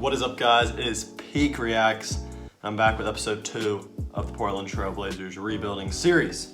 What is up, guys? It is Peak Reacts. I'm back with episode 2 of the Portland Trail Blazers rebuilding series.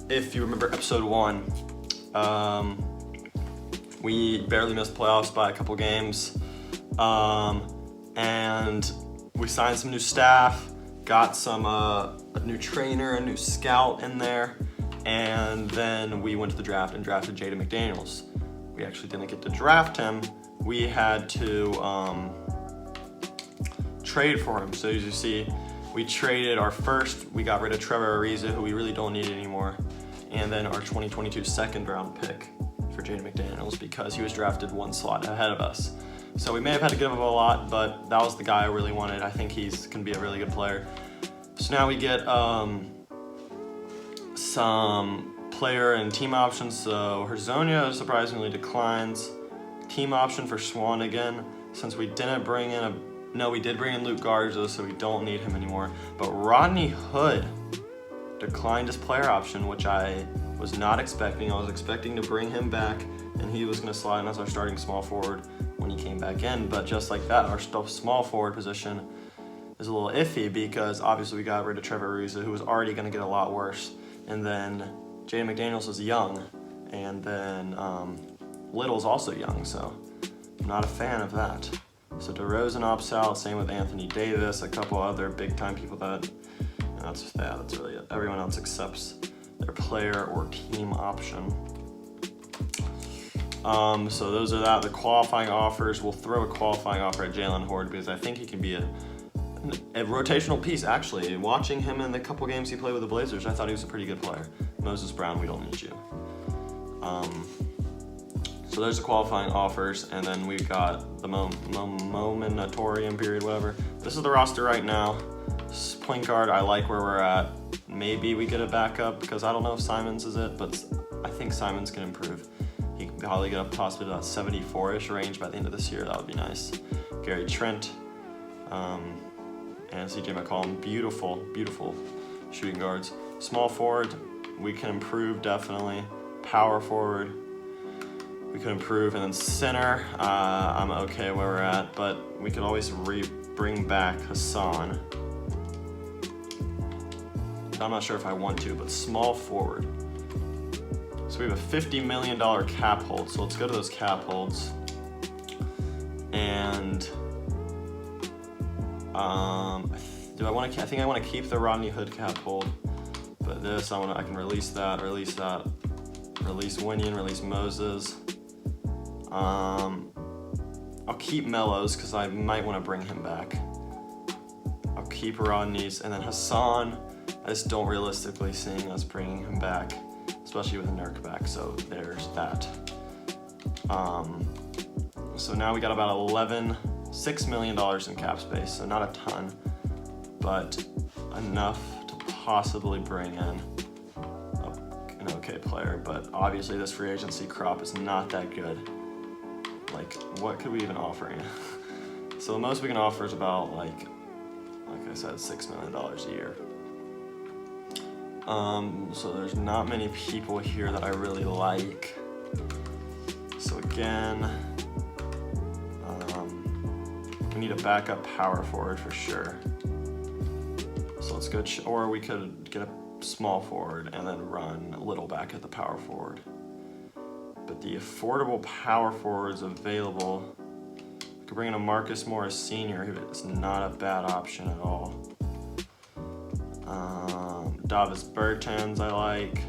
If you remember episode 1, we barely missed playoffs by a couple games, and we signed some new staff, got some a new trainer, a new scout in there, and then we went to the draft and drafted Jaden McDaniels. We actually didn't get to draft him. We had to trade for him. So as you see, we traded our first, we got rid of Trevor Ariza, who we really don't need anymore, and then our 2022 second round pick for Jaden McDaniels because he was drafted one slot ahead of us. So we may have had to give him a lot, but that was the guy I really wanted. I think he's going to be a really good player. So now we get some player and team options. So Herzonia surprisingly declines. Team option for Swan again, since we didn't bring in we did bring in Luke Garza, so we don't need him anymore. But Rodney Hood declined his player option, which I was not expecting. I was expecting to bring him back, and he was going to slide in as our starting small forward when he came back in. But just like that, our small forward position is a little iffy because obviously we got rid of Trevor Ariza, who was already going to get a lot worse. And then Jaden McDaniels is young, and then Little's also young, so I'm not a fan of that. So DeRozan opts out, same with Anthony Davis, a couple other big-time people that's really it. Everyone else accepts their player or team option. So those are that. The qualifying offers, we'll throw a qualifying offer at Jalen Horde because I think he can be a rotational piece, actually. Watching him in the couple games he played with the Blazers, I thought he was a pretty good player. Moses Brown, we don't need you. So there's the qualifying offers, and then we've got the momentarium period, whatever. This is the roster right now. Point guard, I like where we're at. Maybe we get a backup because I don't know if Simons is it, but I think Simons can improve. He can probably get up possibly to that 74-ish range by the end of this year. That would be nice. Gary Trent and CJ McCollum, beautiful, beautiful shooting guards. Small forward, we can improve definitely. Power forward, we could improve, and then center, I'm okay where we're at, but we could always bring back Hassan. I'm not sure if I want to, but small forward. So we have a $50 million cap hold, so let's go to those cap holds. And I think I want to keep the Rodney Hood cap hold, but this, I can release that, release Winion, release Moses. I'll keep Mellows because I might want to bring him back. I'll keep Rodney's, and then Hassan, I just don't realistically seeing us bringing him back, especially with Nurk back, so there's that. So now we got about $6 million in cap space, so not a ton, but enough to possibly bring in an okay player, but obviously this free agency crop is not that good. Like, what could we even offer you? So the most we can offer is about, like I said, $6 million a year. So there's not many people here that I really like. So again, we need a backup power forward for sure. So let's go, or we could get a small forward and then run a little back at the power forward. But the affordable power forwards available, we could bring in a Marcus Morris Sr., it's not a bad option at all. Davis Bertans I like.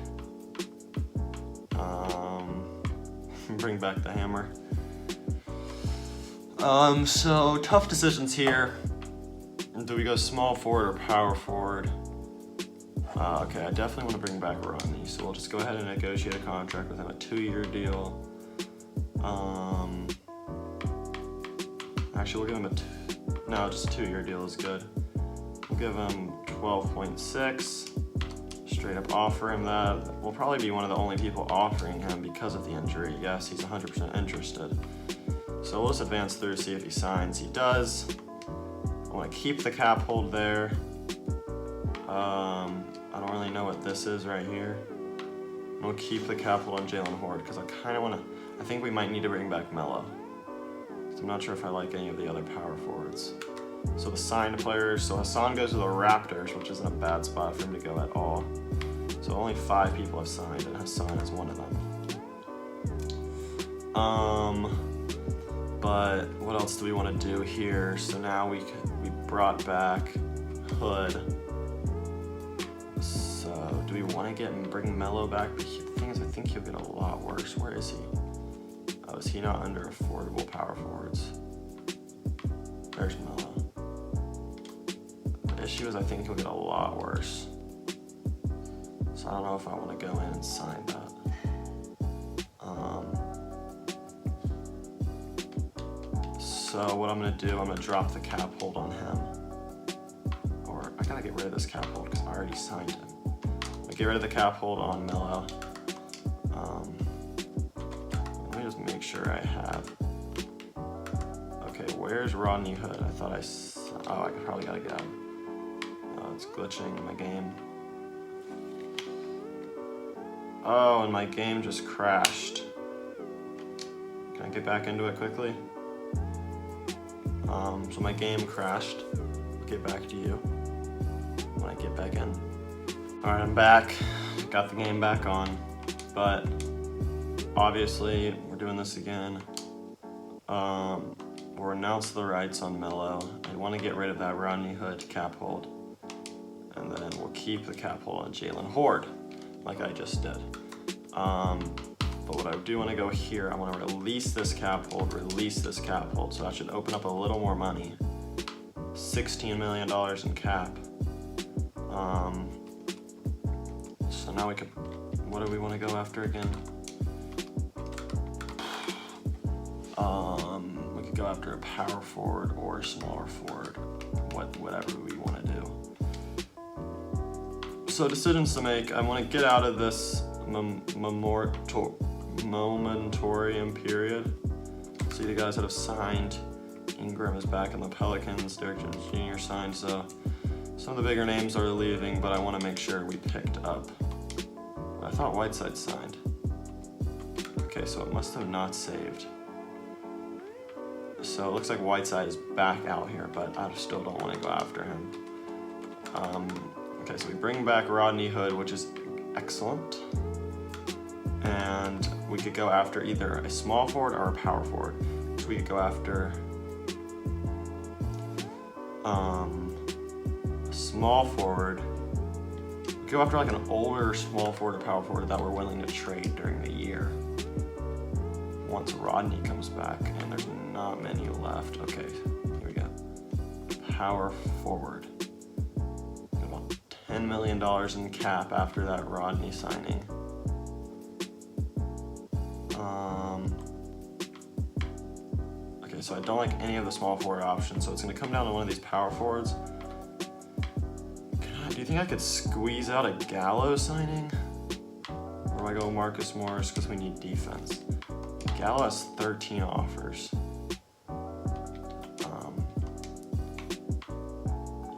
Bring back the hammer. So tough decisions here. Do we go small forward or power forward? Okay, I definitely want to bring back Rodney, so we'll just go ahead and negotiate a contract with him, a 2-year deal. Actually, we'll give him just a 2-year deal is good. We'll give him 12.6, straight up offer him that. We'll probably be one of the only people offering him because of the injury. Yes, he's 100% interested. So we'll just advance through, see if he signs. He does. I want to keep the cap hold there. I don't really know what this is right here. We'll keep the cap hold on Jalen Horde because I kind of want to. I think we might need to bring back Melo. So I'm not sure if I like any of the other power forwards. So the signed players, so Hassan goes to the Raptors, which isn't a bad spot for him to go at all. So only 5 people have signed, and Hassan is one of them. But what else do we want to do here? So now we brought back Hood. So do we want to bring Melo back? But the thing is, I think he'll get a lot worse. Where is he? Oh, is he not under affordable power forwards? There's Melo. The issue is I think he'll get a lot worse. So I don't know if I want to go in and sign that. So what I'm going to do, I'm going to drop the cap hold on him. Or I got to get rid of this cap hold because I already signed him. I'll get rid of the cap hold on Melo. Let me just make sure I have. Okay, where's Rodney Hood? I thought I probably got to get out. Oh, it's glitching in my game. Oh, and my game just crashed. Can I get back into it quickly? So my game crashed. Get back to you when I get back in. All right, I'm back. Got the game back on, but obviously we're doing this again. We'll announce the rights on Melo. I want to get rid of that Rodney Hood cap hold, and then we'll keep the cap hold on Jalen Horde, like I just did. But what I do want to go here, I want to release this cap hold, so that should open up a little more money. $16 million in cap. So now we could, what do we want to go after again? We could go after a power forward or a smaller forward, whatever we want to do. So decisions to make. I want to get out of this momentarium period. See the guys that have signed. Ingram is back in the Pelicans. Derrick Jones Jr. signed. So some of the bigger names are leaving, but I want to make sure we picked up. I thought Whiteside signed. Okay, so it must have not saved. So it looks like Whiteside is back out here, but I still don't want to go after him. Okay, so we bring back Rodney Hood, which is excellent. And we could go after either a small forward or a power forward. So we could go after a small forward. Go after like an older small forward or power forward that we're willing to trade during the year. Once Rodney comes back, and there's not many left. Okay, here we go. Power forward. About $10 million in cap after that Rodney signing. Okay, so I don't like any of the small forward options, so it's going to come down to one of these power forwards. God, do you think I could squeeze out a Gallo signing? Or do I go Marcus Morris because we need defense? Gallo has 13 offers.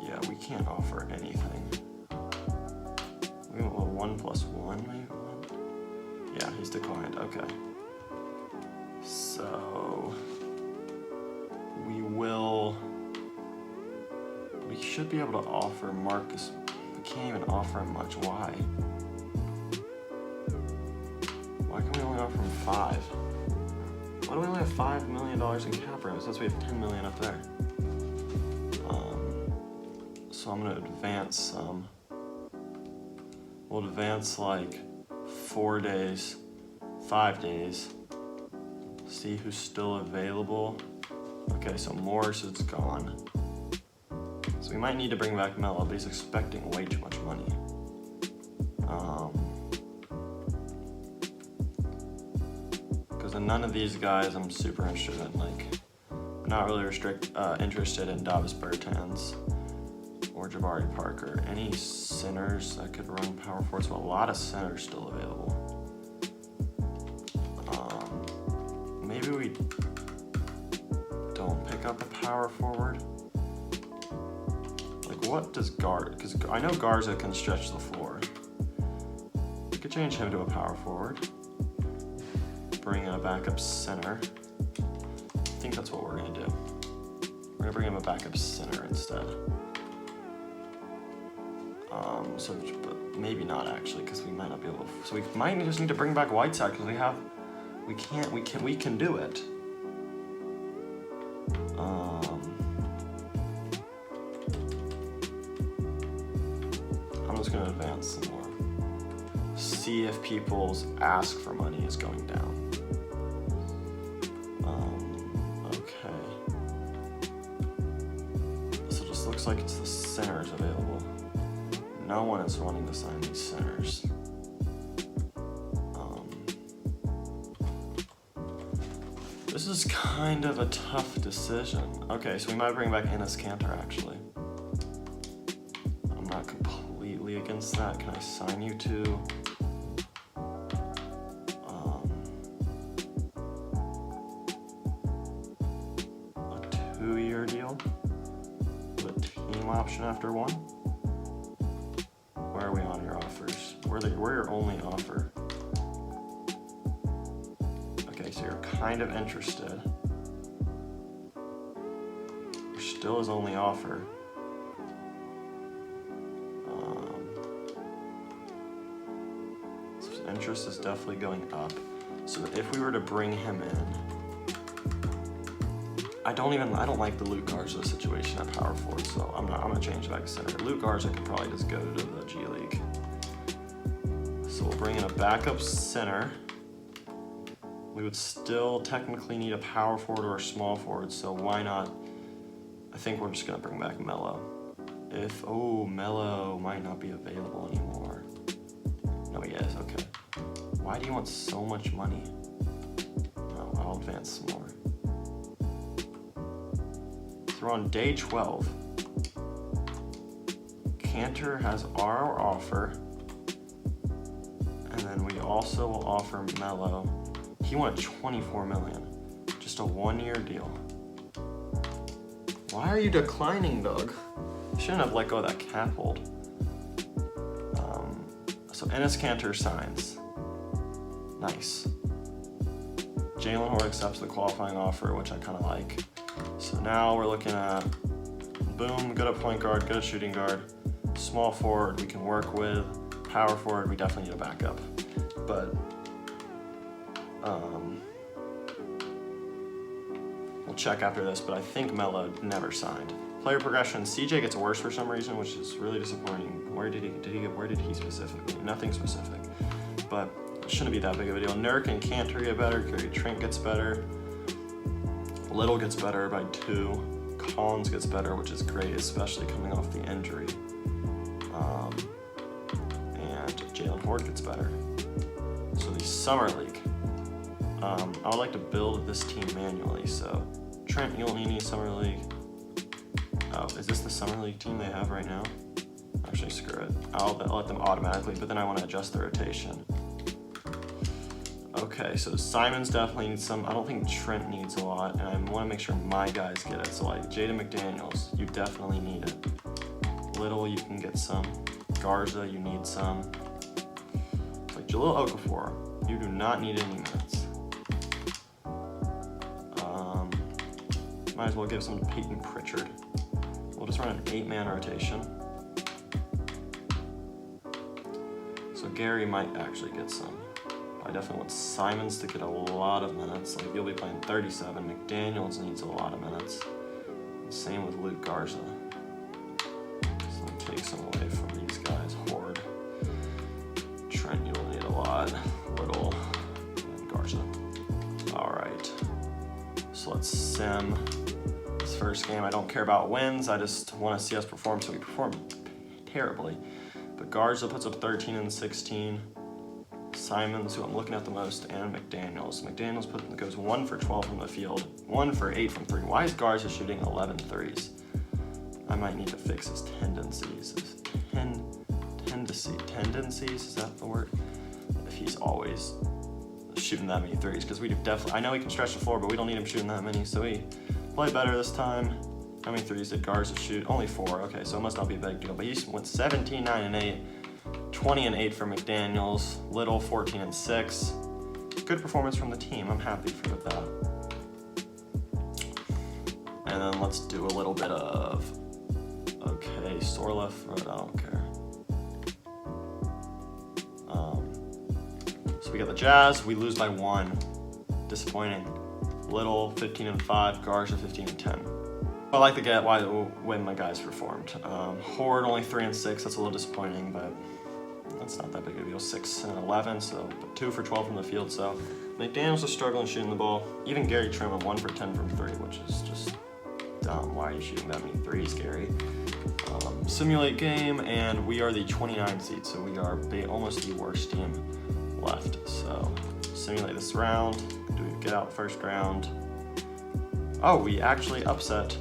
Yeah, we can't offer anything. We want a 1+1 maybe? Yeah, he's declined, okay. So we should be able to offer Marcus. We can't even offer him much. Why? Why can we only offer him 5? Why do we only have $5 million in cap room since we have $10 million up there? So I'm gonna advance some. We'll advance like 4 days, 5 days. See who's still available. Okay, so Morris is gone. So we might need to bring back Melo, but he's expecting way too much money. Because none of these guys I'm super interested in. Like, I'm not really interested in Davis Bertans or Jabari Parker. Any centers that could run power forward, so a lot of centers still available. Maybe we don't pick up a power forward. Like, what does Garza? Because I know Garza can stretch the floor. We could change him to a power forward. Bring in a backup center. I think think that's what we're gonna do. We're gonna bring him a backup center instead. But maybe not actually, because we might not be able to. So we might just need to bring back Whiteside because we can do it. I'm just gonna advance some more. See if people's ask for money is going down. Okay. So it just looks like it's the centers available. No one is wanting to sign these centers. This is kind of a tough decision. Okay, so we might bring back Enes Kanter actually. I'm not completely against that. Can I sign you to? A 2-year deal with a team option after 1? Where are we on your offers? We're your only offer. Okay, so you're kind of interested. You're still his only offer. So his interest is definitely going up. So if we were to bring him in, I don't like the Luke Garza situation at power forward, so I'm gonna change back to center. Luke Garza could probably just go to the G League. So we'll bring in a backup center. We would still technically need a power forward or a small forward, so why not? I think we're just gonna bring back Melo. Melo might not be available anymore. No, he is, okay. Why do you want so much money? No, I'll advance some more. So we're on day 12. Cantor has our offer, and then we also will offer Melo. He wanted $24 million, just a 1-year deal. Why are you declining, Doug? You shouldn't have let go of that cap hold. So Enes Kanter signs. Nice. Jalen Horde accepts the qualifying offer, which I kind of like. So now we're looking at, boom, good at point guard, good at shooting guard. Small forward we can work with. Power forward, we definitely need a backup. But we'll check after this, but I think Melo never signed. Player progression, CJ gets worse for some reason, which is really disappointing. Where did he specifically? Nothing specific, but it shouldn't be that big of a deal. Nurk and Cantor get better, Gary Trent gets better. Little gets better by 2. Collins gets better, which is great, especially coming off the injury. And Jalen Horde gets better. So the Summer League. I would like to build this team manually, so Trent, you don't need any Summer League. Oh, is this the Summer League team they have right now? Actually, screw it. I'll let them automatically, but then I want to adjust the rotation. Okay, so Simons definitely needs some. I don't think Trent needs a lot, and I want to make sure my guys get it. So like Jaden McDaniels, you definitely need it. Little, you can get some. Garza, you need some. It's like Jahlil Okafor, you do not need any minutes. Might as well give some to Peyton Pritchard. We'll just run an 8-man rotation. So Gary might actually get some. I definitely want Simons to get a lot of minutes. Like, you'll be playing 37. McDaniels needs a lot of minutes. Same with Luke Garza. So I'll take some away from these guys. Horde. Trent, you'll need a lot. Little. And Garza. Alright. So let's sim this first game. I don't care about wins. I just want to see us perform. So we perform terribly. But Garza puts up 13 and 16. Simons, who I'm looking at the most, and McDaniels. McDaniels goes 1 for 12 from the field, 1 for 8 from 3. Why is Garza shooting 11 threes? I might need to fix his tendencies. Tendencies, is that the word? If he's always shooting that many threes, because we definitely, I know he can stretch the floor, but we don't need him shooting that many, so he played better this time. How many threes did Garza shoot? Only 4, okay, so it must not be a big deal, but he went 17, 9, and 8. 20 and 8 for McDaniels, Little 14 and 6. Good performance from the team. I'm happy for that. And then let's do a little bit of, okay, Sorleff, I don't care. So we got the Jazz, we lose by 1. Disappointing. Little, 15-5, Garza, 15-10. I like to get when my guys performed. Horde, only 3-6, that's a little disappointing, but that's not that big of a deal. 6-11, so 2 for 12 from the field, so McDaniels is struggling shooting the ball. Even Gary Trim at 1 for 10 from 3, which is just dumb. Why are you shooting that many threes, Gary? Simulate game, and we are the 29 seed, so we are almost the worst team left. So simulate this round. Do we get out first round? Oh, we actually upset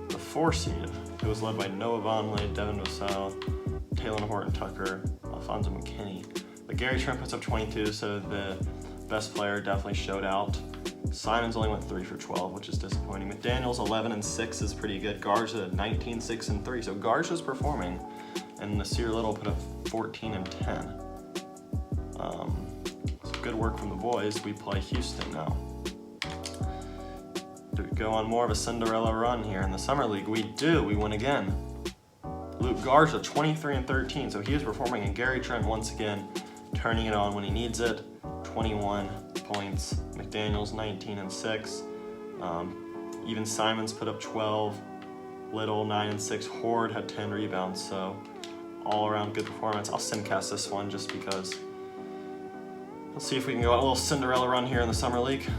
the 4 seed. It was led by Noah Vonleh, Devin Vassell, Taylor Horton Tucker, Alfonso McKinney. But Gary Trent puts up 22, so the best player definitely showed out. Simons only went 3 for 12, which is disappointing. McDaniels 11-6 is pretty good. Garza 19-6-3, so Garza's performing. And Nasir Little put up 14-10. So good work from the boys. We play Houston now. Do we go on more of a Cinderella run here in the Summer League? We do. We win again. Luke Garza 23-13, so he is performing, and Gary Trent once again turning it on when he needs it. 21 points. McDaniels 19-6. Even Simons put up 12. Little 9-6. Horde had 10 rebounds, so all around good performance. I'll simcast this one just because. Let's see if we can go on a little Cinderella run here in the Summer League.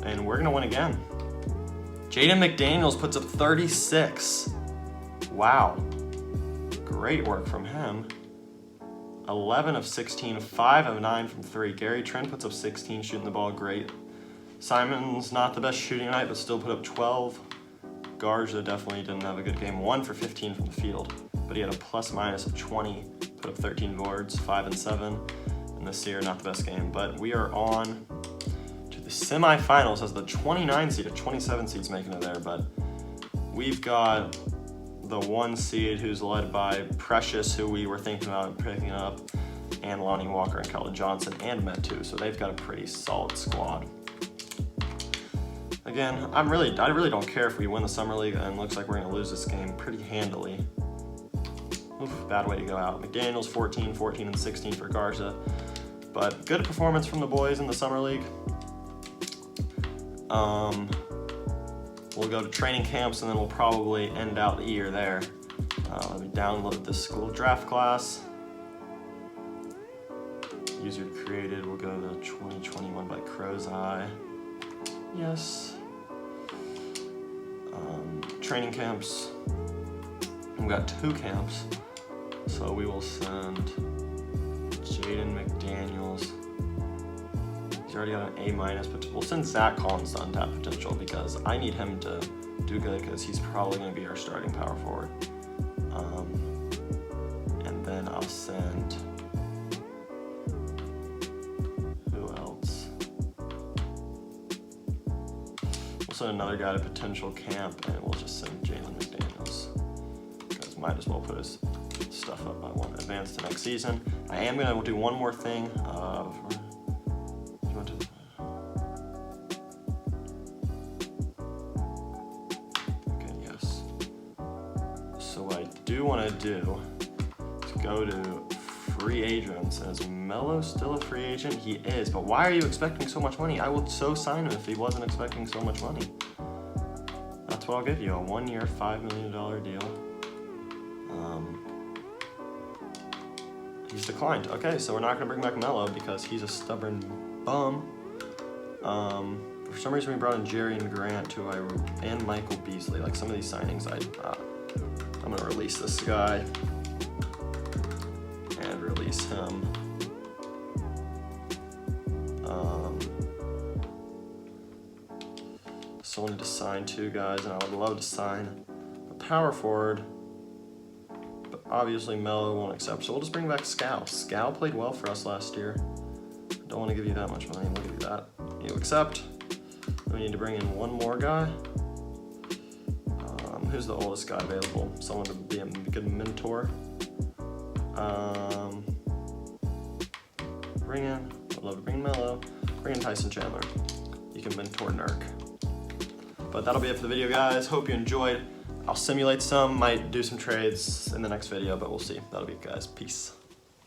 And we're gonna win again. Jaden McDaniels puts up 36. Wow. Great work from him. 11 of 16, 5 of 9 from 3. Gary Trent puts up 16, shooting the ball great. Simon's not the best shooting tonight, but still put up 12. Garza definitely didn't have a good game. 1 for 15 from the field, but he had a plus-minus of 20. Put up 13 boards, 5 and 7. And this year, not the best game, but we are on to the semifinals as the 29 seed. A 27 seed's making it there, but we've got the 1 seed who's led by Precious, who we were thinking about picking up, and Lonnie Walker and Keldon Johnson and Metu, so they've got a pretty solid squad. Again, I really don't care if we win the Summer League, and it looks like we're going to lose this game pretty handily. Oof, bad way to go out. McDaniels 14 and 16 for Garza, but good performance from the boys in the Summer League. We'll go to training camps, and then we'll probably end out the year there. Let me download this school draft class. User created, we'll go to 2021 by Crow's Eye. Yes. Training camps. We've got 2 camps. So we will send Jaden McDaniels. He's already got an A-, but we'll send Zach Collins to untapped potential because I need him to do good because he's probably going to be our starting power forward. And then I'll send, who else? We'll send another guy to potential camp, and we'll just send Jalen McDaniels because might as well put his stuff up. I want to advance to next season. I am going to do one more thing. Want to do is go to free agents. Is Melo still a free agent? He is, but why are you expecting so much money? I would so sign him if he wasn't expecting so much money. That's what I'll give you, a 1-year, $5 million deal. He's declined. Okay, so we're not going to bring back Melo because he's a stubborn bum. For some reason we brought in Jerry and Grant and Michael Beasley. Like some of these signings I'm gonna release this guy and release him. So I need to sign 2 guys, and I would love to sign a power forward, but obviously Melo won't accept. So we'll just bring back Scal. Scal played well for us last year. Don't want to give you that much money. We'll give you that. You accept. We need to bring in 1 more guy. Who's the oldest guy available? Someone to be a good mentor. I'd love to bring Melo. Bring in Tyson Chandler. You can mentor Nurk. But that'll be it for the video, guys. Hope you enjoyed. I'll simulate some, might do some trades in the next video, but we'll see. That'll be it, guys. Peace.